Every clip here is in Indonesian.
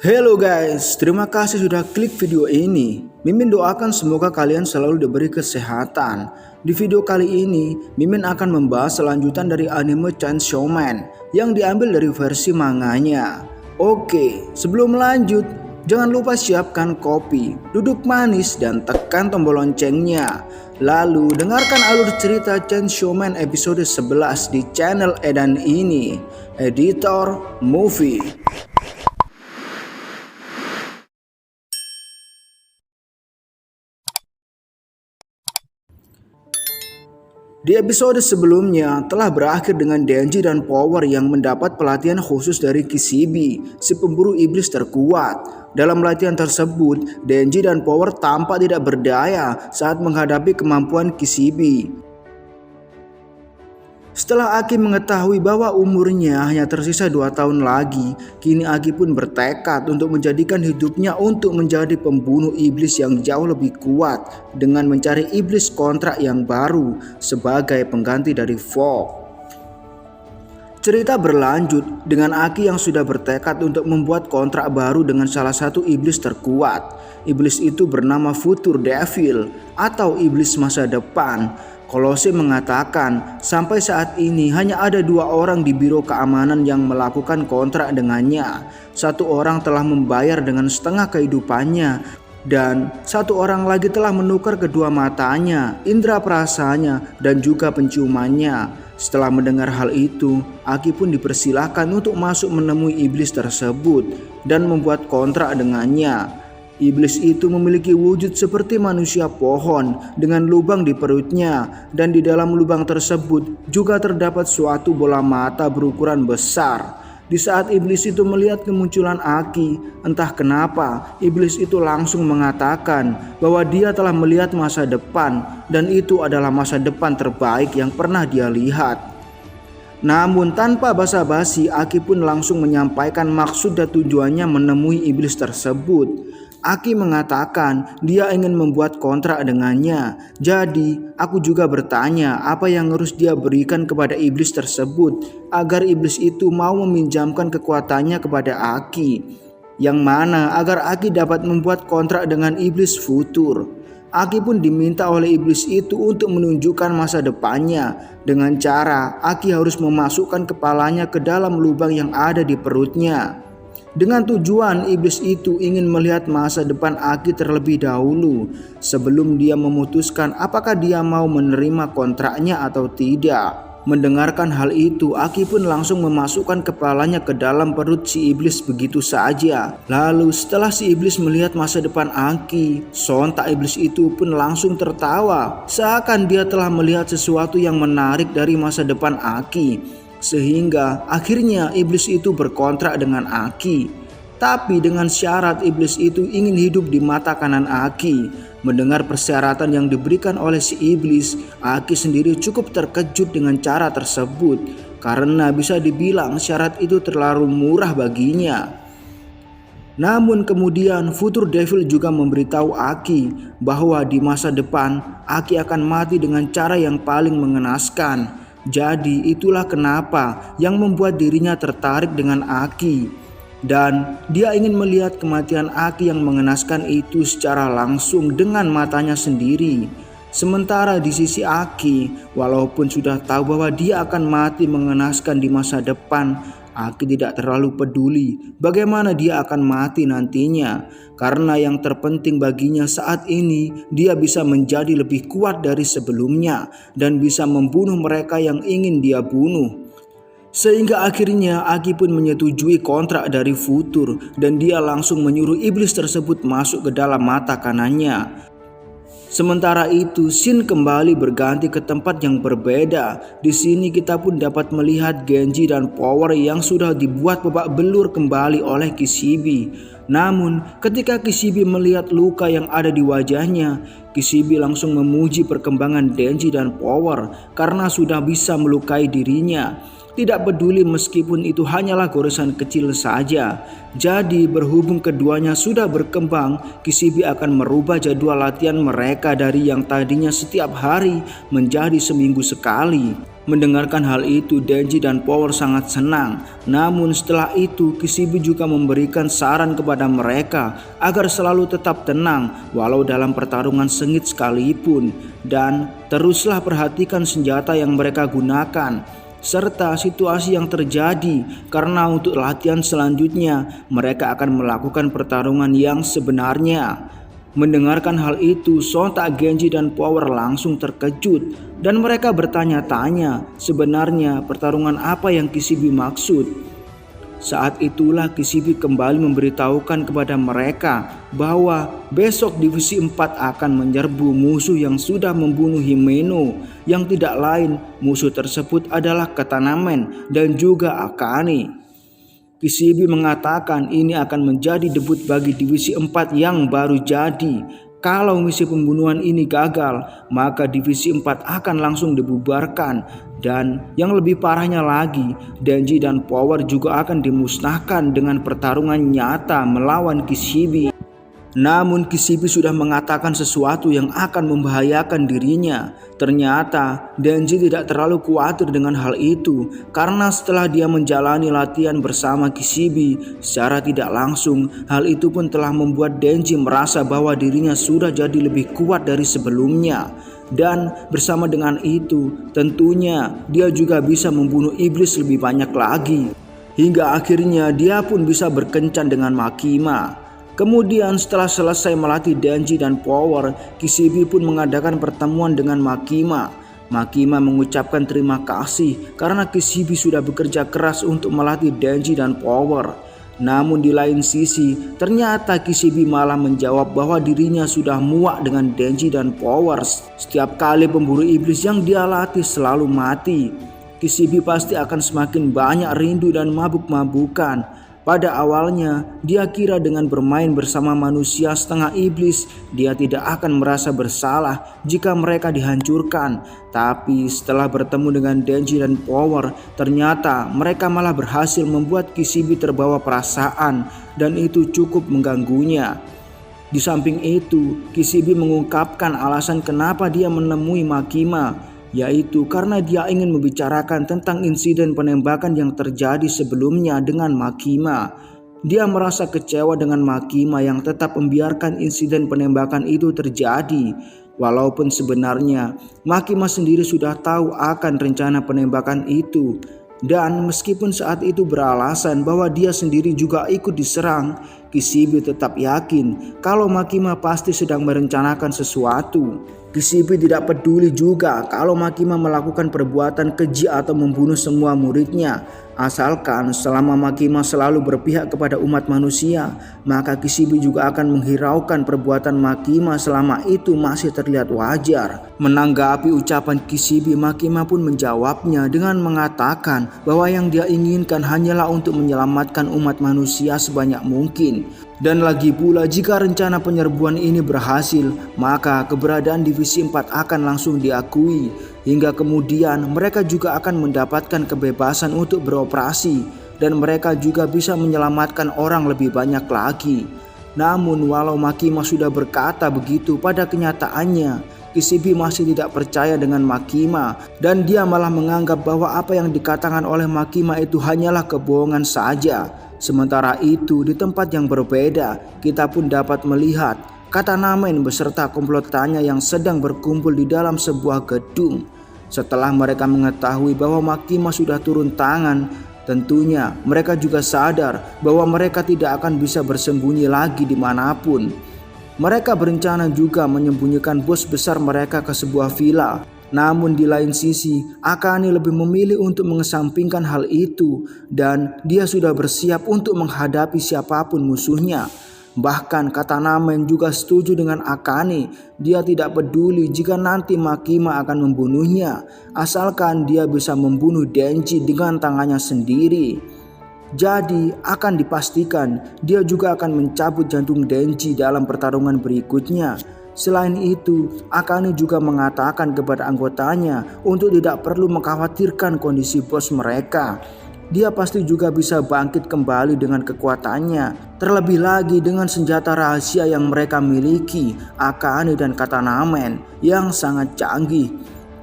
Hello guys, terima kasih sudah klik video ini. Mimin doakan semoga kalian selalu diberi kesehatan. Di video kali ini, Mimin akan membahas selanjutan dari anime Chainsaw Man yang diambil dari versi manganya. Oke, sebelum lanjut, jangan lupa siapkan kopi, duduk manis dan tekan tombol loncengnya. Lalu dengarkan alur cerita Chainsaw Man episode 11 di channel Edan ini, Editor Movie. Di episode sebelumnya telah berakhir dengan Denji dan Power yang mendapat pelatihan khusus dari Kishibe, si pemburu iblis terkuat. Dalam latihan tersebut, Denji dan Power tampak tidak berdaya saat menghadapi kemampuan Kishibe. Setelah Aki mengetahui bahwa umurnya hanya tersisa 2 tahun lagi, kini Aki pun bertekad untuk menjadikan hidupnya untuk menjadi pembunuh iblis yang jauh lebih kuat dengan mencari iblis kontrak yang baru sebagai pengganti dari Fog. Cerita berlanjut dengan Aki yang sudah bertekad untuk membuat kontrak baru dengan salah satu iblis terkuat. Iblis itu bernama Future Devil atau iblis masa depan. Kolose mengatakan sampai saat ini hanya ada 2 orang di biro keamanan yang melakukan kontrak dengannya. 1 orang telah membayar dengan setengah kehidupannya dan 1 orang lagi telah menukar kedua matanya, indera perasanya dan juga penciumannya. Setelah mendengar hal itu, Aki pun dipersilahkan untuk masuk menemui iblis tersebut dan membuat kontrak dengannya. Iblis itu memiliki wujud seperti manusia pohon dengan lubang di perutnya, dan di dalam lubang tersebut juga terdapat suatu bola mata berukuran besar. Di saat iblis itu melihat kemunculan Aki, entah kenapa iblis itu langsung mengatakan bahwa dia telah melihat masa depan dan itu adalah masa depan terbaik yang pernah dia lihat. Namun tanpa basa-basi, Aki pun langsung menyampaikan maksud dan tujuannya menemui iblis tersebut. Aki mengatakan dia ingin membuat kontrak dengannya. Jadi aku juga bertanya apa yang harus dia berikan kepada iblis tersebut agar iblis itu mau meminjamkan kekuatannya kepada Aki. Yang mana agar Aki dapat membuat kontrak dengan iblis Future. Aki pun diminta oleh iblis itu untuk menunjukkan masa depannya. Dengan cara Aki harus memasukkan kepalanya ke dalam lubang yang ada di perutnya. Dengan tujuan iblis itu ingin melihat masa depan Aki terlebih dahulu sebelum dia memutuskan apakah dia mau menerima kontraknya atau tidak. Mendengarkan hal itu, Aki pun langsung memasukkan kepalanya ke dalam perut si iblis begitu saja. Lalu setelah si iblis melihat masa depan Aki, sontak iblis itu pun langsung tertawa seakan dia telah melihat sesuatu yang menarik dari masa depan Aki. Sehingga akhirnya iblis itu berkontrak dengan Aki. Tapi dengan syarat iblis itu ingin hidup di mata kanan Aki. Mendengar persyaratan yang diberikan oleh si iblis, Aki sendiri cukup terkejut dengan cara tersebut. Karena bisa dibilang syarat itu terlalu murah baginya. Namun kemudian Future Devil juga memberitahu Aki bahwa di masa depan Aki akan mati dengan cara yang paling mengenaskan. Jadi itulah kenapa yang membuat dirinya tertarik dengan Aki. Dan dia ingin melihat kematian Aki yang mengenaskan itu secara langsung dengan matanya sendiri. Sementara di sisi Aki, walaupun sudah tahu bahwa dia akan mati mengenaskan di masa depan, Aki tidak terlalu peduli bagaimana dia akan mati nantinya. Karena yang terpenting baginya saat ini dia bisa menjadi lebih kuat dari sebelumnya dan bisa membunuh mereka yang ingin dia bunuh. Sehingga akhirnya Aki pun menyetujui kontrak dari Future dan dia langsung menyuruh iblis tersebut masuk ke dalam mata kanannya. Sementara itu, scene kembali berganti ke tempat yang berbeda. Di sini kita pun dapat melihat Genji dan Power yang sudah dibuat babak belur kembali oleh Kishibe. Namun, ketika Kishibe melihat luka yang ada di wajahnya, Kishibe langsung memuji perkembangan Denji dan Power karena sudah bisa melukai dirinya. Tidak peduli meskipun itu hanyalah goresan kecil saja. Jadi berhubung keduanya sudah berkembang, Kishibe akan merubah jadwal latihan mereka dari yang tadinya setiap hari menjadi seminggu sekali. Mendengarkan hal itu, Denji dan Power sangat senang. Namun setelah itu, Kishibe juga memberikan saran kepada mereka agar selalu tetap tenang walau dalam pertarungan sengit sekalipun. Dan teruslah perhatikan senjata yang mereka gunakan serta situasi yang terjadi, karena untuk latihan selanjutnya mereka akan melakukan pertarungan yang sebenarnya. Mendengarkan hal itu, sontak Genji dan Power langsung terkejut dan mereka bertanya-tanya sebenarnya pertarungan apa yang Kishibe maksud. Saat itulah Kishibe kembali memberitahukan kepada mereka bahwa besok Divisi 4 akan menyerbu musuh yang sudah membunuh Himeno, yang tidak lain musuh tersebut adalah Katanamen dan juga Akane. Kishibe mengatakan ini akan menjadi debut bagi Divisi 4 yang baru jadi. Kalau misi pembunuhan ini gagal, maka Divisi 4 akan langsung dibubarkan. Dan yang lebih parahnya lagi, Denji dan Power juga akan dimusnahkan dengan pertarungan nyata melawan Kishibe. Namun Kishibe sudah mengatakan sesuatu yang akan membahayakan dirinya. Ternyata Denji tidak terlalu khawatir dengan hal itu, karena setelah dia menjalani latihan bersama Kishibe secara tidak langsung, hal itu pun telah membuat Denji merasa bahwa dirinya sudah jadi lebih kuat dari sebelumnya. Dan bersama dengan itu, tentunya dia juga bisa membunuh iblis lebih banyak lagi. Hingga akhirnya dia pun bisa berkencan dengan Makima. Kemudian setelah selesai melatih Denji dan Power, Kishibe pun mengadakan pertemuan dengan Makima. Makima mengucapkan terima kasih karena Kishibe sudah bekerja keras untuk melatih Denji dan Power. Namun di lain sisi, ternyata Kishibe malah menjawab bahwa dirinya sudah muak dengan Denji dan Power. Setiap kali pemburu iblis yang dia latih selalu mati, Kishibe pasti akan semakin banyak rindu dan mabuk-mabukan. Pada awalnya, dia kira dengan bermain bersama manusia setengah iblis, dia tidak akan merasa bersalah jika mereka dihancurkan. Tapi setelah bertemu dengan Denji dan Power, ternyata mereka malah berhasil membuat Kishibe terbawa perasaan dan itu cukup mengganggunya. Di samping itu, Kishibe mengungkapkan alasan kenapa dia menemui Makima, yaitu karena dia ingin membicarakan tentang insiden penembakan yang terjadi sebelumnya dengan Makima. Dia merasa kecewa dengan Makima yang tetap membiarkan insiden penembakan itu terjadi. Walaupun sebenarnya Makima sendiri sudah tahu akan rencana penembakan itu. Dan meskipun saat itu beralasan bahwa dia sendiri juga ikut diserang, Kishibe tetap yakin kalau Makima pasti sedang merencanakan sesuatu. Kishibe tidak peduli juga kalau Makima melakukan perbuatan keji atau membunuh semua muridnya. Asalkan selama Makima selalu berpihak kepada umat manusia, maka Kishibe juga akan menghiraukan perbuatan Makima selama itu masih terlihat wajar. Menanggapi ucapan Kishibe, Makima pun menjawabnya dengan mengatakan bahwa yang dia inginkan hanyalah untuk menyelamatkan umat manusia sebanyak mungkin. Dan lagi pula jika rencana penyerbuan ini berhasil, maka keberadaan Divisi 4 akan langsung diakui. Hingga kemudian mereka juga akan mendapatkan kebebasan untuk beroperasi dan mereka juga bisa menyelamatkan orang lebih banyak lagi. Namun walau Makima sudah berkata begitu, pada kenyataannya Kishibe masih tidak percaya dengan Makima dan dia malah menganggap bahwa apa yang dikatakan oleh Makima itu hanyalah kebohongan saja. Sementara itu di tempat yang berbeda, kita pun dapat melihat Katanamen beserta komplotannya yang sedang berkumpul di dalam sebuah gedung. Setelah mereka mengetahui bahwa Makima sudah turun tangan, tentunya mereka juga sadar bahwa mereka tidak akan bisa bersembunyi lagi dimanapun. Mereka berencana juga menyembunyikan bos besar mereka ke sebuah villa. Namun di lain sisi, Akane lebih memilih untuk mengesampingkan hal itu dan dia sudah bersiap untuk menghadapi siapapun musuhnya. Bahkan Katanamen juga setuju dengan Akane. Dia tidak peduli jika nanti Makima akan membunuhnya, asalkan dia bisa membunuh Denji dengan tangannya sendiri. Jadi akan dipastikan dia juga akan mencabut jantung Denji dalam pertarungan berikutnya. Selain itu, Akane juga mengatakan kepada anggotanya untuk tidak perlu mengkhawatirkan kondisi bos mereka. Dia pasti juga bisa bangkit kembali dengan kekuatannya. Terlebih lagi dengan senjata rahasia yang mereka miliki, Akane dan Katanamen yang sangat canggih.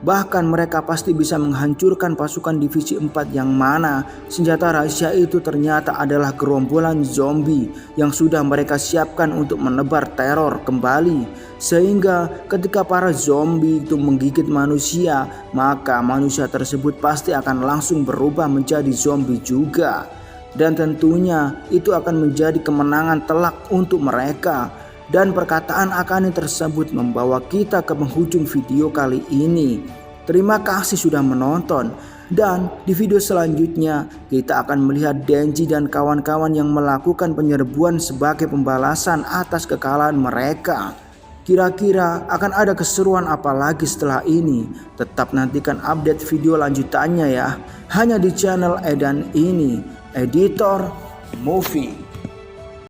Bahkan mereka pasti bisa menghancurkan pasukan divisi 4 yang mana senjata rahasia itu ternyata adalah gerombolan zombie yang sudah mereka siapkan untuk menebar teror kembali. Sehingga ketika para zombie itu menggigit manusia, maka manusia tersebut pasti akan langsung berubah menjadi zombie juga. Dan tentunya itu akan menjadi kemenangan telak untuk mereka. Dan perkataan Akane tersebut membawa kita ke penghujung video kali ini. Terima kasih sudah menonton. Dan di video selanjutnya kita akan melihat Denji dan kawan-kawan yang melakukan penyerbuan sebagai pembalasan atas kekalahan mereka. Kira-kira akan ada keseruan apa lagi setelah ini? Tetap nantikan update video lanjutannya ya. Hanya di channel Edan ini, Editor Movie.